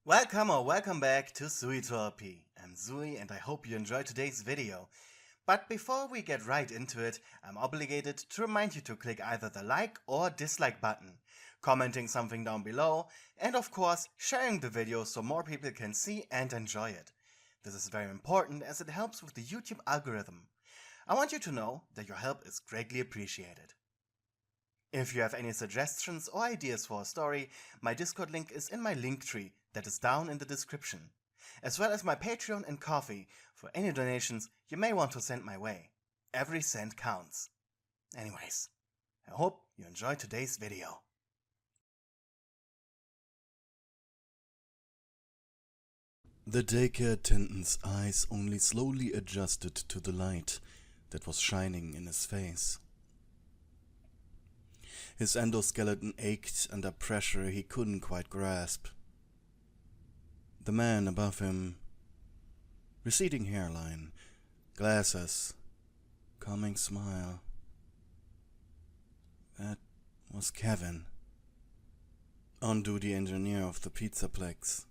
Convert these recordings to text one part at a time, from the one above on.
Welcome or welcome back to Pewdiepie. I'm Zui and I hope you enjoyed today's video. But before we get right into it, I'm obligated to remind you to click either the like or dislike button, commenting something down below, and of course sharing the video so more people can see and enjoy it. This is very important as it helps with the YouTube algorithm. I want you to know that your help is greatly appreciated. If you have any suggestions or ideas for a story, my Discord link is in my link tree that is down in the description, as well as my Patreon and Ko-fi for any donations you may want to send my way. Every cent counts. Anyways, I hope you enjoyed today's video. The daycare attendant's eyes only slowly adjusted to the light that was shining in his face. His endoskeleton ached under pressure he couldn't quite grasp. The man above him, receding hairline, glasses, calming smile. That was Kevin, on-duty engineer of the Pizzaplex.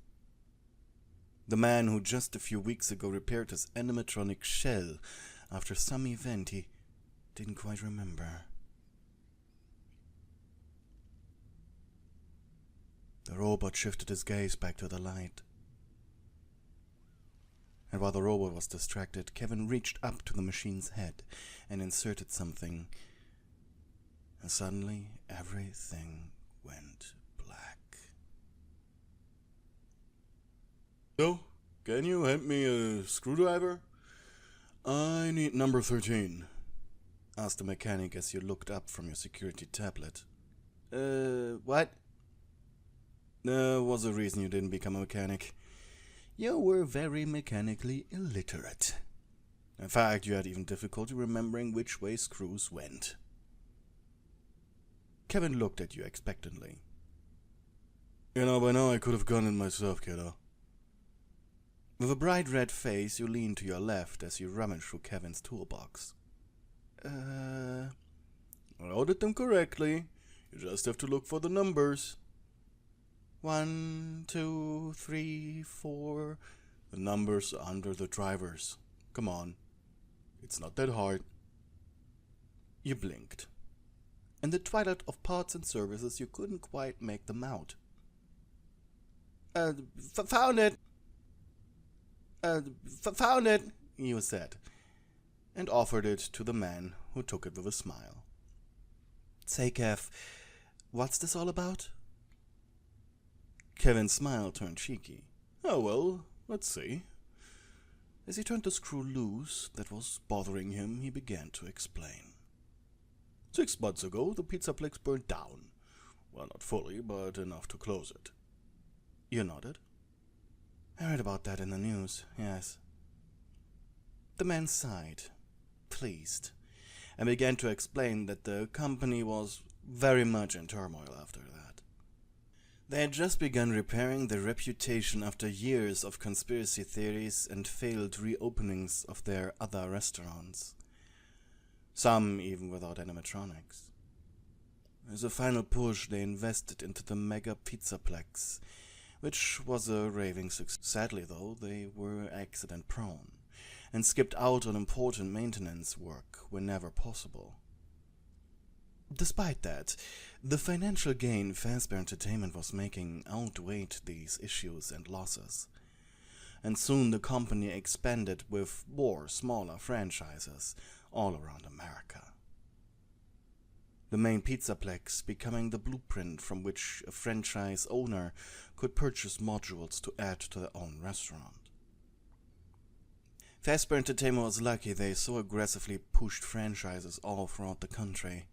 The man who just a few weeks ago repaired his animatronic shell after some event he didn't quite remember. The robot shifted his gaze back to the light. And while the robot was distracted, Kevin reached up to the machine's head and inserted something. And suddenly, everything went black. So, can you hand me a screwdriver? I need number 13, asked the mechanic as you looked up from your security tablet. What? There was a reason you didn't become a mechanic. You were very mechanically illiterate. In fact, you had even difficulty remembering which way screws went. Kevin looked at you expectantly. You know, by now I could have gone it myself, kiddo. With a bright red face, you leaned to your left as you rummaged through Kevin's toolbox. I ordered them correctly. You just have to look for the numbers. 1, 2, 3, 4. The numbers are under the drivers. Come on. It's not that hard. You blinked. In the twilight of parts and services, you couldn't quite make them out. Found it! Found it, you said, and offered it to the man who took it with a smile. Say, Kev, what's this all about? Kevin's smile turned cheeky. Oh well, let's see. As he turned the screw loose that was bothering him, he began to explain. 6 months ago, the Pizzaplex burned down. Well, not fully, but enough to close it. You nodded. I heard about that in the news, yes. The man sighed, pleased, and began to explain that the company was very much in turmoil after that. They had just begun repairing their reputation after years of conspiracy theories and failed reopenings of their other restaurants. Some even without animatronics. As a final push, they invested into the mega Pizzaplex, which was a raving success. Sadly though, they were accident prone, and skipped out on important maintenance work whenever possible. Despite that, the financial gain Fazbear Entertainment was making outweighed these issues and losses, and soon the company expanded with more smaller franchises all around America. The main Pizzaplex becoming the blueprint from which a franchise owner could purchase modules to add to their own restaurant. Fazbear Entertainment was lucky they so aggressively pushed franchises all throughout the country,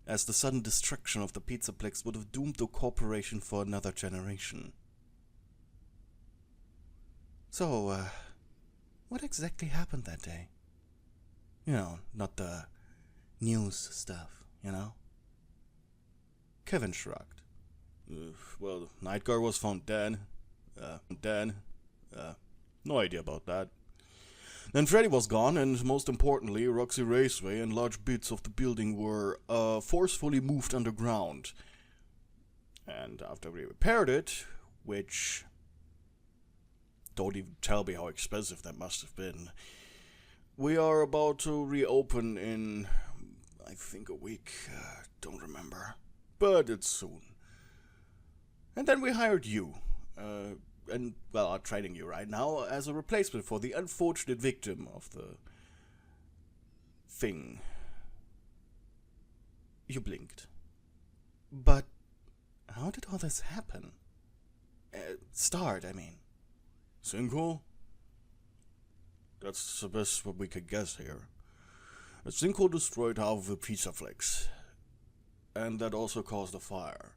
as the sudden destruction of the Pizzaplex would have doomed the corporation for another generation. So, what exactly happened that day? You know, not the news stuff, you know? Kevin shrugged. Well, the night guard was found dead. No idea about that. Then Freddy was gone, and most importantly, Roxy Raceway and large bits of the building were forcefully moved underground. And after we repaired it, which don't even tell me how expensive that must have been. We are about to reopen in, I think, a week. Don't remember. But it's soon. And then we hired you. And, well, are training you right now as a replacement for the unfortunate victim of the thing. You blinked. But how did all this happen? Start, I mean. Sinkhole? That's the best what we could guess here. A sinkhole destroyed half of the pizza flakes. And that also caused a fire.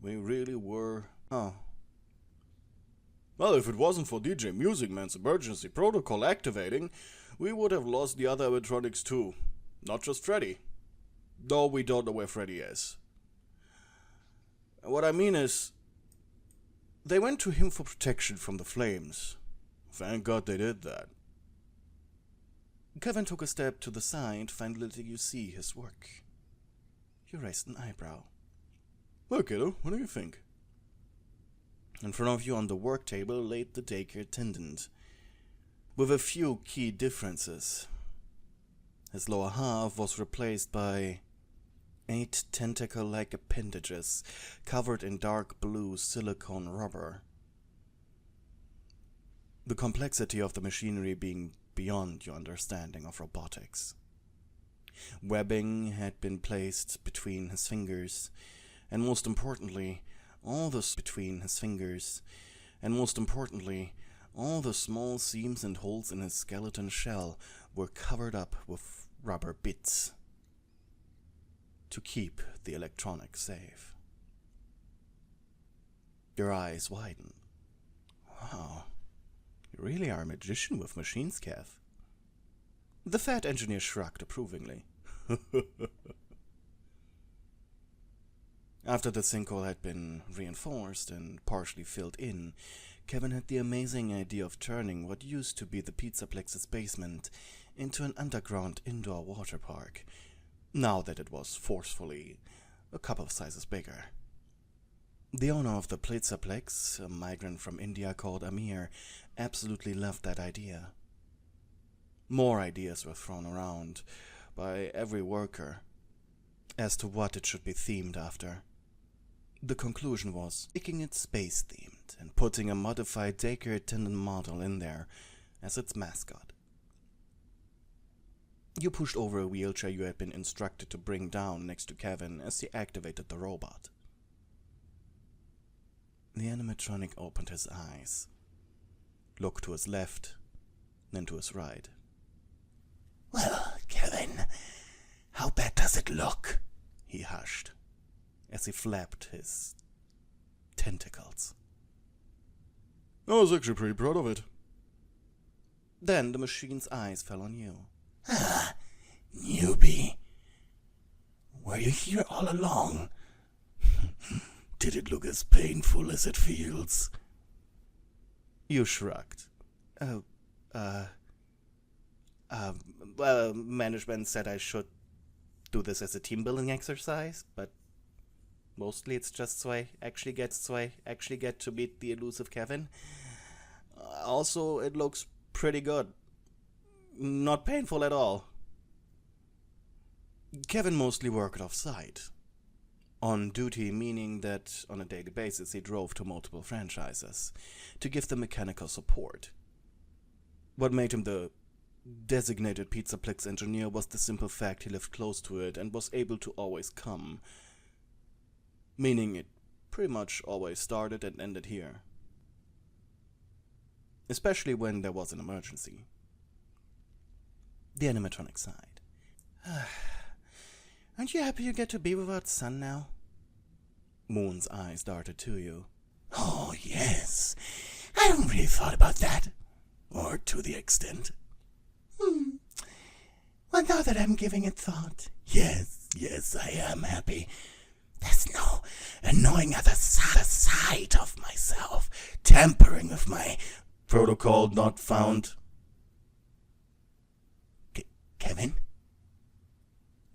We really were... Oh. Well, if it wasn't for DJ Music Man's emergency protocol activating, we would have lost the other electronics too. Not just Freddy. Though we don't know where Freddy is. What I mean is, they went to him for protection from the flames. Thank God they did that. Kevin took a step to the side, finally letting you see his work. You raised an eyebrow. Well, kiddo, what do you think? In front of you on the work table laid the daycare attendant, with a few key differences. His lower half was replaced by 8 tentacle-like appendages covered in dark blue silicone rubber. The complexity of the machinery being beyond your understanding of robotics. Webbing had been placed between his fingers, and most importantly, all the small seams and holes in his skeleton shell were covered up with rubber bits to keep the electronics safe. Your eyes widened. Wow, you really are a magician with machines, Kev. The fat engineer shrugged approvingly. After the sinkhole had been reinforced and partially filled in, Kevin had the amazing idea of turning what used to be the Pizzaplex's basement into an underground indoor water park, now that it was forcefully a couple of sizes bigger. The owner of the Pizzaplex, a migrant from India called Amir, absolutely loved that idea. More ideas were thrown around by every worker as to what it should be themed after. The conclusion was making it space-themed and putting a modified daycare attendant model in there as its mascot. You pushed over a wheelchair you had been instructed to bring down next to Kevin as he activated the robot. The animatronic opened his eyes, looked to his left, then to his right. Well, Kevin, how bad does it look? He hushed as he flapped his tentacles. I was actually pretty proud of it. Then the machine's eyes fell on you. Ah, newbie. Were you here all along? Did it look as painful as it feels? You shrugged. Well, management said I should do this as a team-building exercise, but mostly it's just so I actually get to meet the elusive Kevin. Also, it looks pretty good. Not painful at all. Kevin mostly worked off-site. On duty, meaning that on a daily basis he drove to multiple franchises to give them mechanical support. What made him the designated Pizzaplex engineer was the simple fact he lived close to it and was able to always come, meaning it pretty much always started and ended here. Especially when there was an emergency. The animatronic sighed. Aren't you happy you get to be without sun now? Moon's eyes darted to you. Oh, yes. I haven't really thought about that. Or to the extent. Well, now that I'm giving it thought, yes, I am happy. There's no annoying other side of myself, tampering with my protocol not found. Kevin?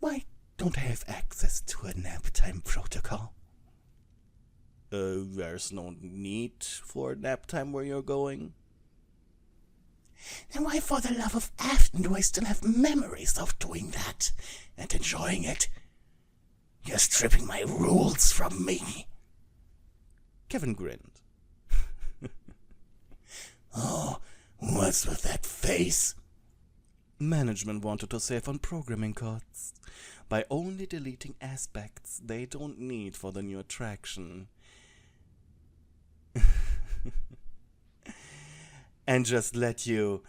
Why don't I have access to a nap time protocol? There's no need for nap time where you're going? Then why for the love of Afton do I still have memories of doing that and enjoying it? You're stripping my rules from me. Kevin grinned. Oh, what's with that face? Management wanted to save on programming costs by only deleting aspects they don't need for the new attraction. And just let you,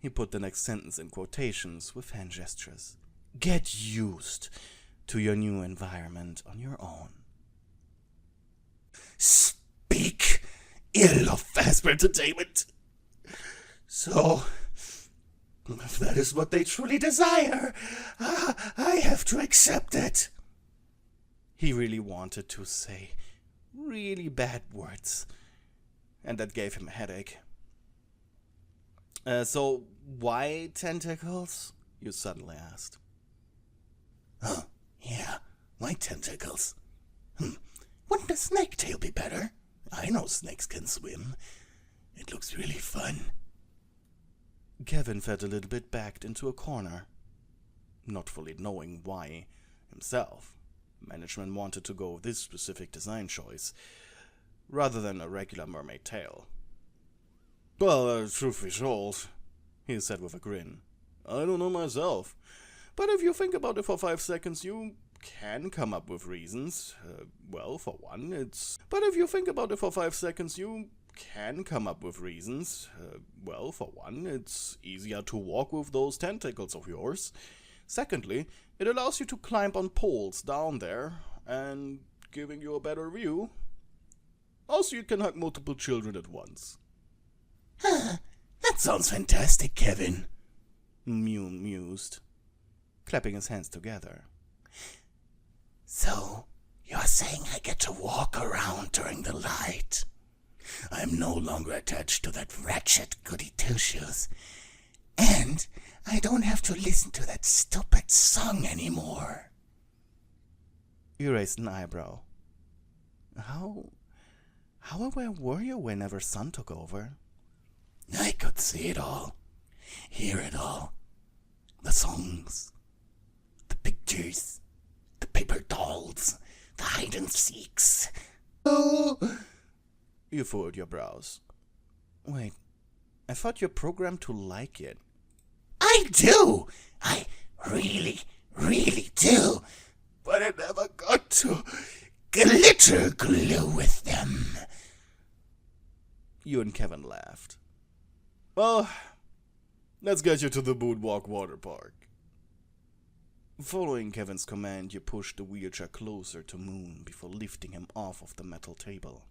he put the next sentence in quotations with hand gestures, get used to your new environment on your own. Speak ill of Fazbear Entertainment. So, if that is what they truly desire, I have to accept it. He really wanted to say really bad words, and that gave him a headache. So, why tentacles? You suddenly asked. Oh, yeah, why tentacles? Wouldn't a snake tail be better? I know snakes can swim. It looks really fun. Kevin felt a little bit backed into a corner, not fully knowing why himself. Management wanted to go with this specific design choice, rather than a regular mermaid tail. Well, truth be told, he said with a grin, I don't know myself. But if you think about it for 5 seconds, you can come up with reasons. Well, for one, it's... But if you think about it for 5 seconds, you can come up with reasons. Well, for one, it's easier to walk with those tentacles of yours. Secondly, it allows you to climb on poles down there, and giving you a better view. Also, you can hug multiple children at once. That sounds fantastic, Kevin. Moon mused, clapping his hands together. So, you're saying I get to walk around during the light? I'm no longer attached to that wretched goody two-shoes. And I don't have to listen to that stupid song anymore. You raised an eyebrow. How aware were you whenever Sun took over? I could see it all, hear it all. The songs, the pictures, the paper dolls, the hide-and-seeks. Oh! You furrowed your brows. Wait, I thought you're programmed to like it. I do! I really, really do. But I never got to glitter glue with them. You and Kevin laughed. Well, let's get you to the Boondwalk Water Park. Following Kevin's command, you pushed the wheelchair closer to Moon before lifting him off of the metal table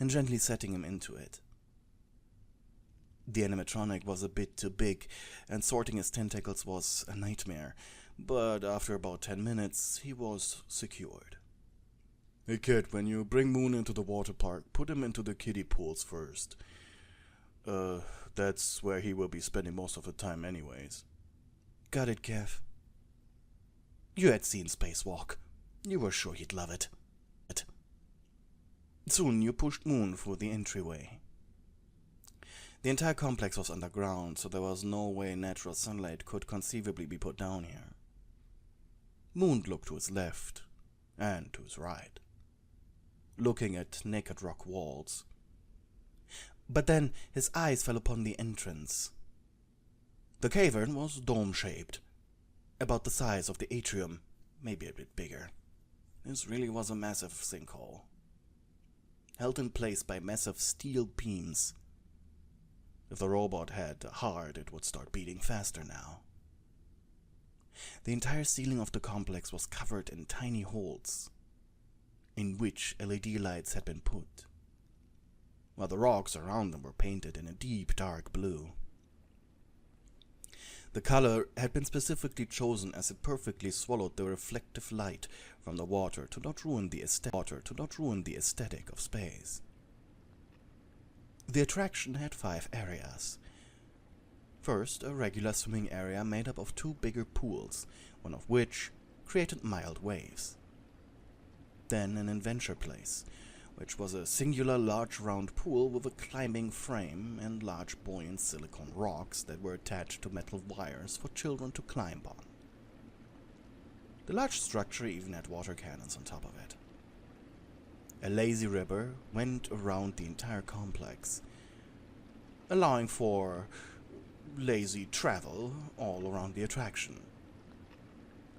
and gently setting him into it. The animatronic was a bit too big, and sorting his tentacles was a nightmare, but after about 10 minutes, he was secured. Hey kid, when you bring Moon into the water park, put him into the kiddie pools first. That's where he will be spending most of the time anyways. Got it, Kev. You had seen Spacewalk. You were sure he'd love it. Soon you pushed Moon through the entryway. The entire complex was underground, so there was no way natural sunlight could conceivably be put down here. Moon looked to his left and to his right, looking at naked rock walls. But then his eyes fell upon the entrance. The cavern was dome-shaped, about the size of the atrium, maybe a bit bigger. This really was a massive sinkhole, held in place by massive steel beams. If the robot had a heart, it would start beating faster now. The entire ceiling of the complex was covered in tiny holes, in which LED lights had been put, while the rocks around them were painted in a deep dark blue. The color had been specifically chosen as it perfectly swallowed the reflective light from the water to not ruin the aesthetic of space. The attraction had 5 areas. First, a regular swimming area made up of 2 bigger pools, one of which created mild waves. then an adventure place, which was a singular large round pool with a climbing frame and large buoyant silicone rocks that were attached to metal wires for children to climb on. The large structure even had water cannons on top of it. A lazy river went around the entire complex, allowing for lazy travel all around the attraction.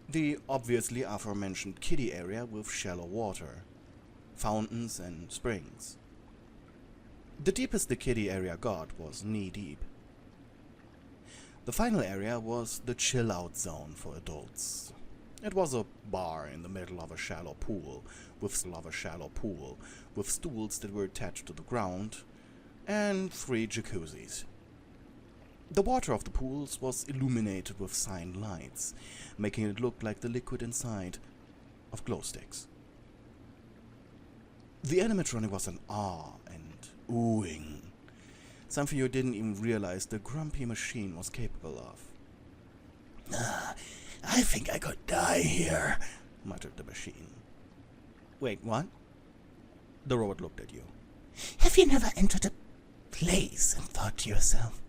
The obviously aforementioned kiddie area with shallow water, fountains and springs. The deepest the kiddie area got was knee-deep. The final area was the chill-out zone for adults. It was a bar in the middle of a shallow pool with stools that were attached to the ground, and 3 jacuzzis. The water of the pools was illuminated with cyan lights, making it look like the liquid inside of glow sticks. The animatronic was an ah and oohing, something you didn't even realize the grumpy machine was capable of. I think I could die here, muttered the machine. Wait, what? The robot looked at you. Have you never entered a place and thought to yourself,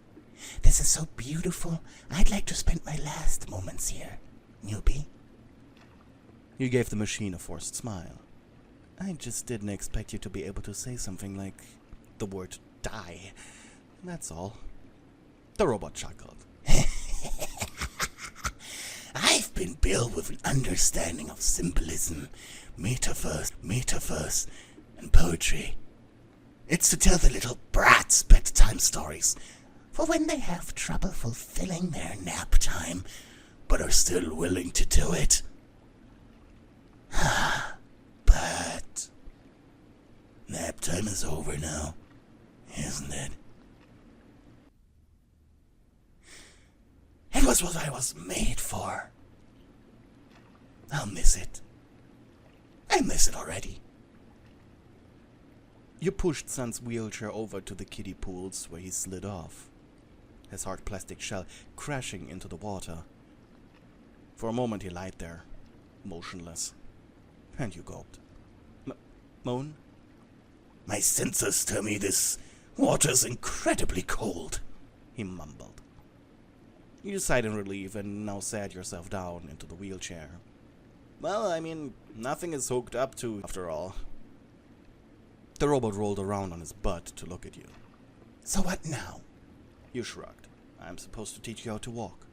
this is so beautiful, I'd like to spend my last moments here, newbie? You gave the machine a forced smile. I just didn't expect you to be able to say something like the word die. That's all. The robot chuckled. I've been built with an understanding of symbolism, metaverse, and poetry. It's to tell the little brats bedtime stories for when they have trouble fulfilling their nap time, but are still willing to do it. But nap time is over now, isn't it? It was what I was made for. I'll miss it. I miss it already. You pushed Sun's wheelchair over to the kiddie pools where he slid off, his hard plastic shell crashing into the water. For a moment he lied there, motionless, and you gulped. Moon? My sensors tell me this water's incredibly cold, he mumbled. You sighed in relief and now sat yourself down into the wheelchair. Well, I mean, nothing is hooked up to, after all. The robot rolled around on his butt to look at you. So what now? You shrugged. I'm supposed to teach you how to walk.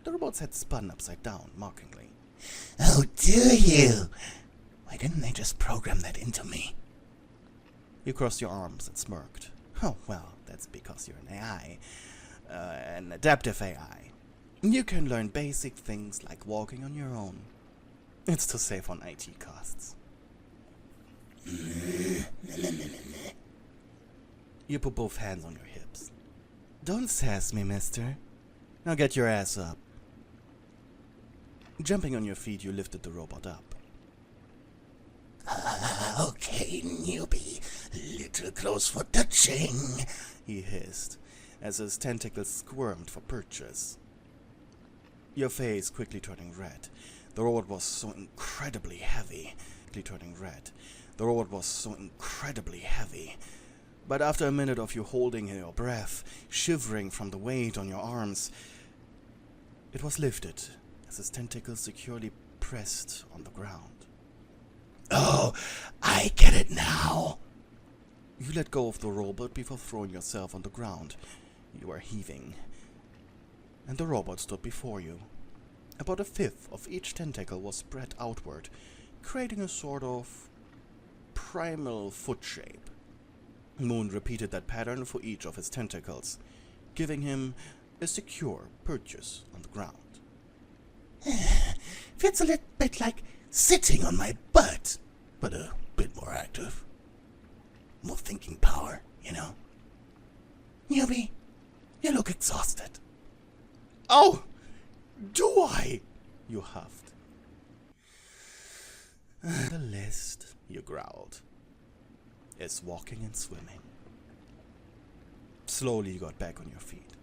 The robot's head spun upside down, mockingly. Oh, do you? Why didn't they just program that into me? You crossed your arms and smirked. Oh, well, that's because you're an AI. An adaptive AI. You can learn basic things like walking on your own. It's to save on IT costs. You put both hands on your hips. Don't sass me, mister. Now get your ass up. Jumping on your feet, you lifted the robot up. Okay, newbie. Little close for touching, he hissed, as his tentacles squirmed for purchase. Your face quickly turning red. The robot was so incredibly heavy. But after a minute of you holding your breath, shivering from the weight on your arms, it was lifted as his tentacles securely pressed on the ground. Oh, I get it now. You let go of the robot before throwing yourself on the ground. You were heaving. And the robot stood before you. About a fifth of each tentacle was spread outward, creating a sort of primal foot shape. Moon repeated that pattern for each of his tentacles, giving him a secure purchase on the ground. Feels a little bit like sitting on my butt, but a bit more active. More thinking power, you know? Newbie, you look exhausted. Oh! Do I? You huffed. The list, you growled, is walking and swimming. Slowly you got back on your feet.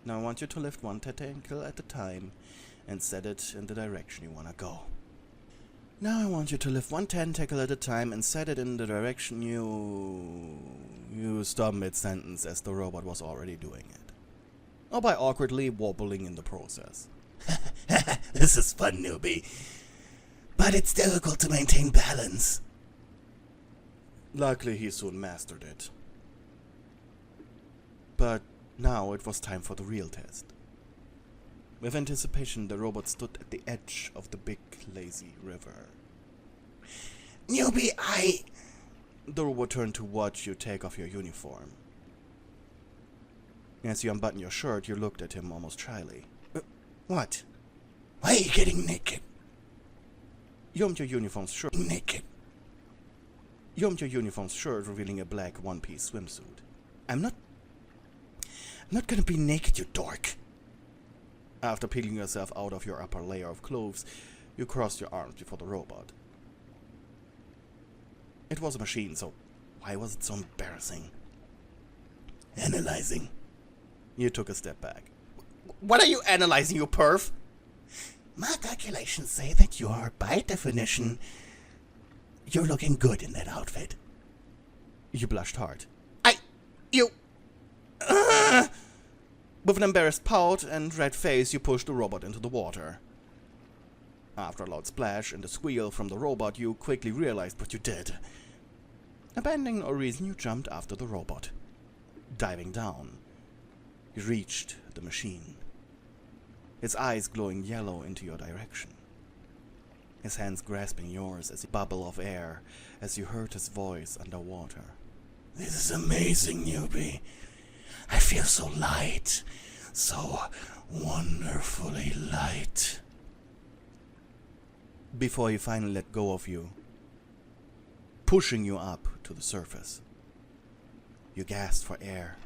Now I want you to lift one tentacle at a time and set it in the direction you want to go. Now I want you to lift one tentacle at a time and set it in the direction you stop mid-sentence as the robot was already doing it. Or by awkwardly wobbling in the process. This is fun, newbie. But it's difficult to maintain balance. Luckily he soon mastered it. But now it was time for the real test. With anticipation, the robot stood at the edge of the big, lazy river. Newbie, The robot turned to watch you take off your uniform. As you unbuttoned your shirt, you looked at him almost shyly. What? Why are you getting naked? You opened your uniform's shirt. Naked. You opened your uniform's shirt, revealing a black one-piece swimsuit. I'm not gonna be naked, you dork. After peeling yourself out of your upper layer of clothes, you crossed your arms before the robot. It was a machine, so why was it so embarrassing? Analyzing. You took a step back. What are you analyzing, you perv? My calculations say that you are, by definition, you're looking good in that outfit. You blushed hard. With an embarrassed pout and red face, you pushed the robot into the water. After a loud splash and a squeal from the robot, you quickly realized what you did. Abandoning no reason, you jumped after the robot. Diving down, you reached the machine. His eyes glowing yellow into your direction. His hands grasping yours as a bubble of air as you heard his voice underwater. This is amazing, newbie. I feel so light. So wonderfully light. Before he finally let go of you, pushing you up to the surface. You gasped for air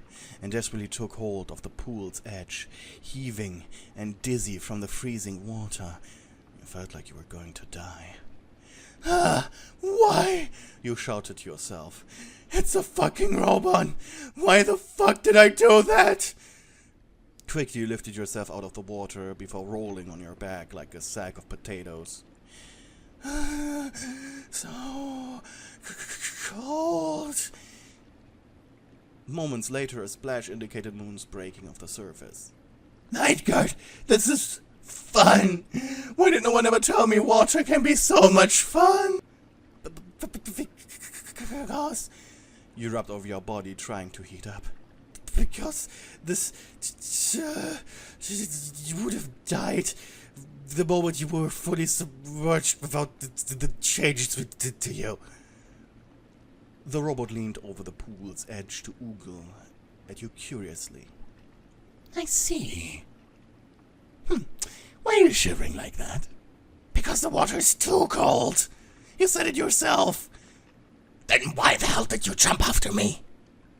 and desperately took hold of the pool's edge, heaving and dizzy from the freezing water. You felt like you were going to die. Why? You shouted to yourself. It's a fucking robot. Why the fuck did I do that? Quickly you lifted yourself out of the water before rolling on your back like a sack of potatoes. So cold. Moments later, a splash indicated Moon's breaking of the surface. Night guard, this is fun. Why did no one ever tell me water can be so much fun? Because you rubbed over your body, trying to heat up. Because this, you would have died the moment you were fully submerged without the changes we did to you. The robot leaned over the pool's edge to oogle at you curiously. I see. Why are you shivering like that? Because the water is too cold. You said it yourself. Then why the hell did you jump after me?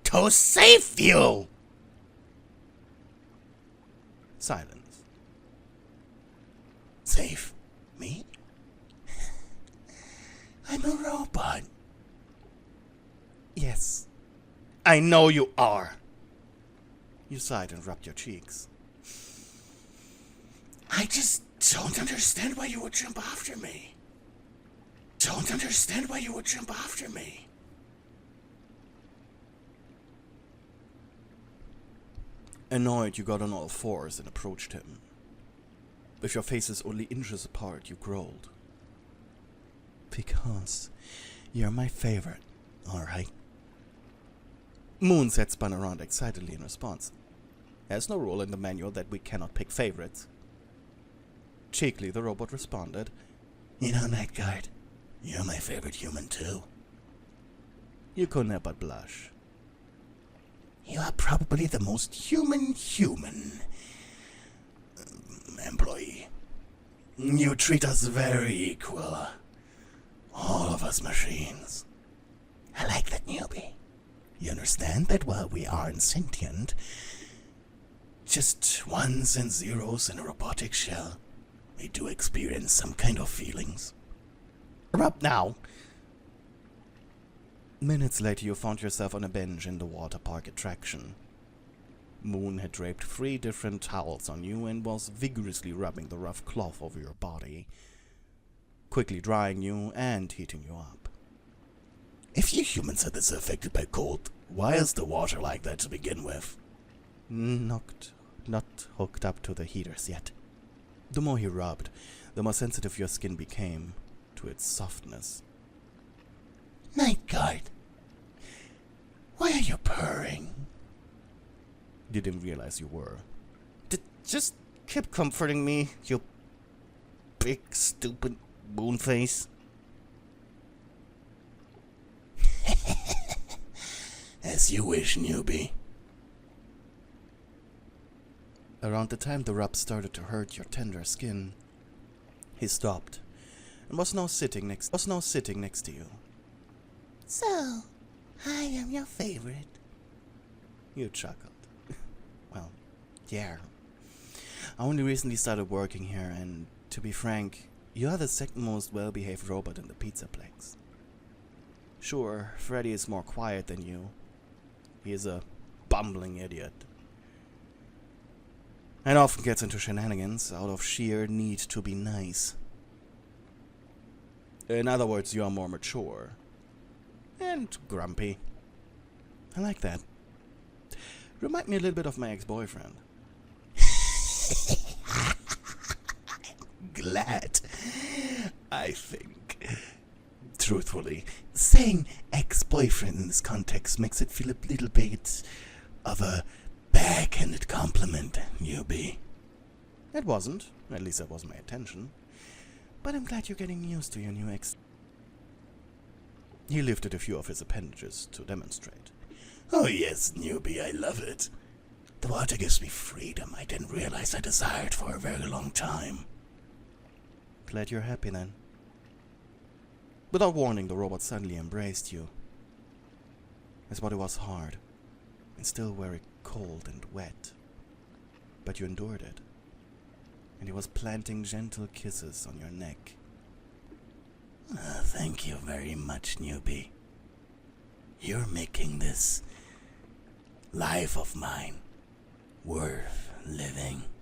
To save you! Silence. Save me? I'm a robot. Yes, I know you are. You sighed and rubbed your cheeks. I just don't understand why you would jump after me. Don't understand why you would jump after me. Annoyed, you got on all fours and approached him. With your faces only inches apart, you growled. Because you're my favorite, alright? Moon's head spun around excitedly in response. There's no rule in the manual that we cannot pick favorites. Cheekily, the robot responded. You know, Night Guard, you're my favorite human too. You couldn't help but blush. You are probably the most human employee. You treat us very equal. All of us machines. I like that, newbie. You understand that while we aren't sentient, just ones and zeros in a robotic shell, we do experience some kind of feelings. Up now. Minutes later, you found yourself on a bench in the water park attraction. Moon had draped 3 different towels on you and was vigorously rubbing the rough cloth over your body. quickly drying you and heating you up. If you humans are this affected by cold, why is the water like that to begin with? Not hooked up to the heaters yet. The more he rubbed, the more sensitive your skin became to its softness. Night guard, why are you purring? You didn't realize you were. Just keep comforting me, you big stupid moon face. As you wish, newbie. Around the time the rub started to hurt your tender skin, he stopped and was now sitting next to you. So, I am your favorite. You chuckled. Well, yeah. I only recently started working here, and to be frank, you are the second most well-behaved robot in the Pizzaplex. Sure, Freddy is more quiet than you. He is a bumbling idiot, and often gets into shenanigans out of sheer need to be nice. In other words, you are more mature and grumpy. I like that. Remind me a little bit of my ex-boyfriend. Glad. I think, truthfully, saying ex-boyfriend in this context makes it feel a little bit of a backhanded compliment, newbie. It wasn't. At least that wasn't my intention. But I'm glad you're getting used to your new ex. He lifted a few of his appendages to demonstrate. Oh yes, newbie, I love it. The water gives me freedom I didn't realize I desired for a very long time. Glad you're happy then. Without warning, the robot suddenly embraced you. His body was hard and still very cold and wet, but you endured it, and he was planting gentle kisses on your neck. Thank you very much, newbie. You're making this life of mine worth living.